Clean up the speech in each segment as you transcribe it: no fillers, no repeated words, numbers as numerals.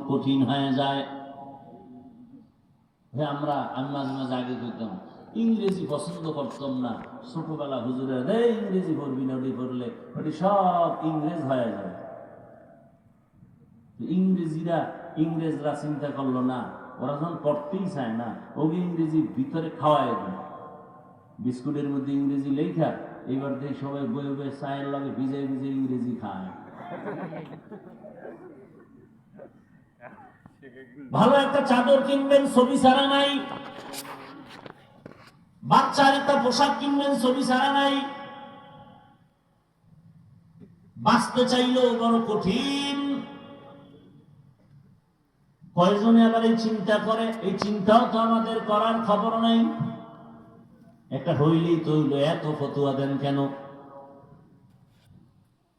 কঠিন হয়ে যায়। আমি মাঝে মাঝে আগে কইতাম ইংরেজি পছন্দ করতাম না, ছোটবেলা হুজুরের ইংরেজি পড়বি না, ওটি পড়লে ওটি সব ইংরেজ হয়ে যাবে। ইংরেজরা চিন্তা করলো না, ওরা যখন পড়তেই চায় না, ওকে ইংরেজি ভিতরে খাওয়ায় দেয়। বিস্কুটের মধ্যে ইংরেজি লেখা, এইবার দিয়ে সবাই বয়ে বয়ে চায়ের লগে ভিজে ভিজে ইংরেজি খায়। ভালো একটা চাদর কিনবেন, ছবি ছাড়া নাই। বাচ্চার একটা পোশাক কিনবেন, ছবি ছাড়া নাই। বাঁচতে চাইলেও বড় কঠিন। কয়জনে আবার এই চিন্তা করে? এই চিন্তাও তো আমাদের করার খবর নাই। একটা হইলেই তো হইল, এত ফতুয়া দেন কেন?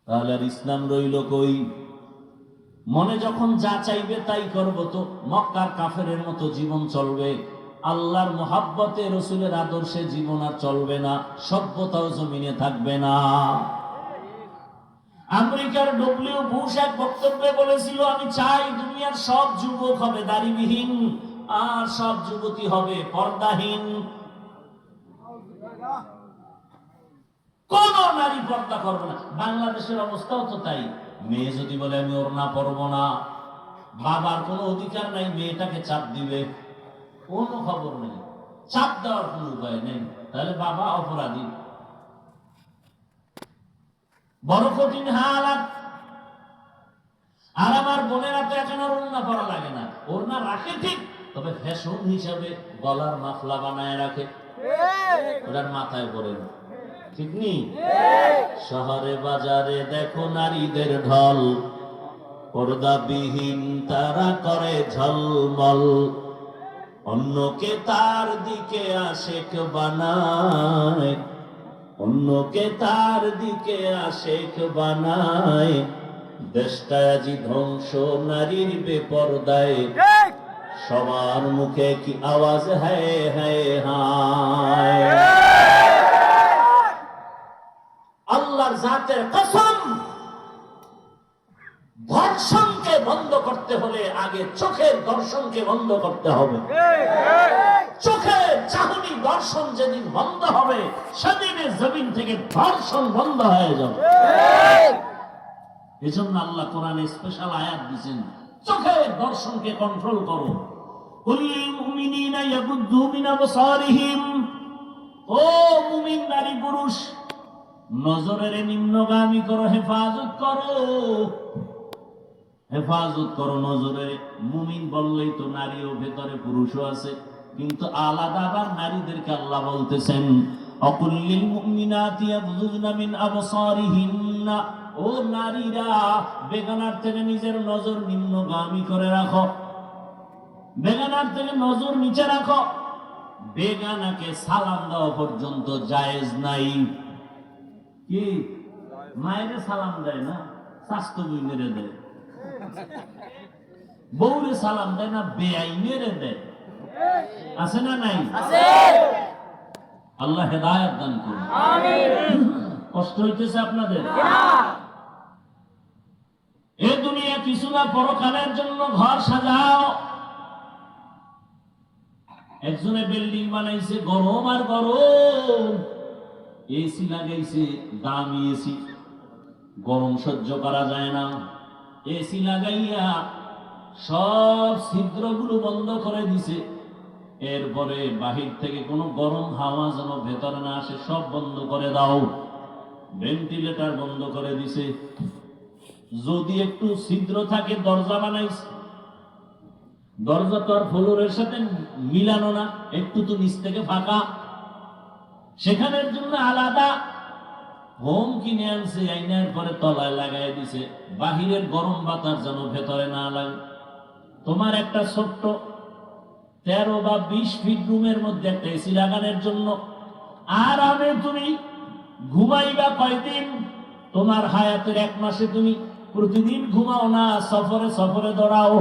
তাহলে আর ইসলাম রইল কই? মনে যখন যা চাইবে তাই করবো, তো মক্কার কাফেরের মতো জীবন চলবে। আল্লাহর মোহাব্বতে, রসুলের আদর্শে জীবন আর চলবে না, সভ্যতাও জমিনে থাকবে না। আমেরিকার ডব্লিউ বুশ এক বক্তব্যে বলেছিল, আমি চাই দুনিয়ার সব যুবক হবে দাড়িবিহীন, আর সব যুবতী হবে পর্দাহীন। কোন নারী পর্দা করবে না। বাংলাদেশের অবস্থাও তো তাই। মেয়ে যদি বলে আমি ওড়না পরবো না, বাবার কোনো অধিকার নাই মেয়েটাকে চাপ দিবে, কোনো খবর নেই, চাপ দেওয়ার কোনো উপায় নেই। তাহলে বাবা অপরাধী। বড় কঠিন হালাত। আর আমার বোনেরা তো এখন আর ওড়না পরা লাগে না। ওড়না রাখে ঠিক, তবে ফ্যাশন হিসাবে গলার মাফলা বানায় রাখে, ওটার মাথায় পরে না। ঠিক নেই? শহরে বাজারে দেখো নারীদের ঢল, পর্দাবিহীন তারা করে ঝলমল, অন্যকে তার দিকে আশেক বানায়, অন্যকে তার দিকে আশেক বানায়। দেশটা আজি ধ্বংস নারীর বেপরদায়, সবার মুখে কি আওয়াজ হ্যায় হ্যায় হায়। আল্লাহর জাতের কসম, ধর্ষণকে বন্ধ করতে হলে আগে চোখের দর্শনকে বন্ধ করতে হবে। চোখের চাহনি দর্শন যেদিন বন্ধ হবে, সেদিনে জমিন থেকে ধর্ষণ বন্ধ হয়ে যাবে। এজন্য আল্লাহ কোরআনে স্পেশাল আয়াত দিয়েছেন, চোখের দর্শনকে কন্ট্রোল করো। কুলিল মুমিনিনা ইয়াগুদ্দু মিন আবসারিহিম, ও মুমিন নারী পুরুষ, নজরের নিম্নগামী করো, হেফাজত করো, হেফাজত করো নজরে। মুমিন বললেই তো নারীও ভেতরে পুরুষও আছে, কিন্তু আলাদা আবার নারীদেরকে আল্লাহ বলতেছেন অকুল্লিল মুমিনাতি ইয়াগুযুনা মিন আবসারিহিন্না, ও নারীরা বেগানার থেকে নিজের নজর নিম্নগামী করে রাখো, বেগানার থেকে নজর নিচে রাখো। বেগানাকে সালাম দেওয়া পর্যন্ত জায়েজ নাই। কি মায়েরে সালাম দেয় না, স্বাস্থ্য বই মেরে দেয়, বউরে সালাম দেয় না, বেআই মেরে দেয়। আছে না নাই? আল্লাহ হেদায়েত দান করুন। আমিন। কষ্ট হইতেছে আপনাদের? এই দুনিয়া কিছু না, পরকালের জন্য ঘর সাজাও। একজনে বিল্ডিং বানাইছে, গরম আর গরম, এসি লাগাইছে, দামি এসি, গরম সহ্য করা যায় না। এসি লাগাইয়া সব ছিদ্রগুলো বন্ধ করে দিছে, এরপরে বাহির থেকে কোনো গরম হাওয়া যেন ভেতরে না আসে, সব বন্ধ করে দাও। ভেন্টিলেটর বন্ধ করে দিছে, যদি একটু ছিদ্র থাকে দরজা বানাইছে, দরজা তো আর ফ্লোরের সাথে মিলানো না, একটু তো নিচ থেকে ফাঁকা, সেখানের জন্য আলাদা হোম কিনে আনছে, আইনার পরে তলায় লাগাই দিছে, বাহিরের গরম বাতাস যেন ভেতরে না লাগে। তোমার একটা ছোট্ট 13 বা 20 ফিট রুমের মধ্যে একটা এসি লাগানোর জন্য আরামে তুমি ঘুমাইবা কয়দিন? তোমার হায়াতের 1 মাসে তুমি প্রতিদিন ঘুমাও না, সফরে সফরে দৌড়াও।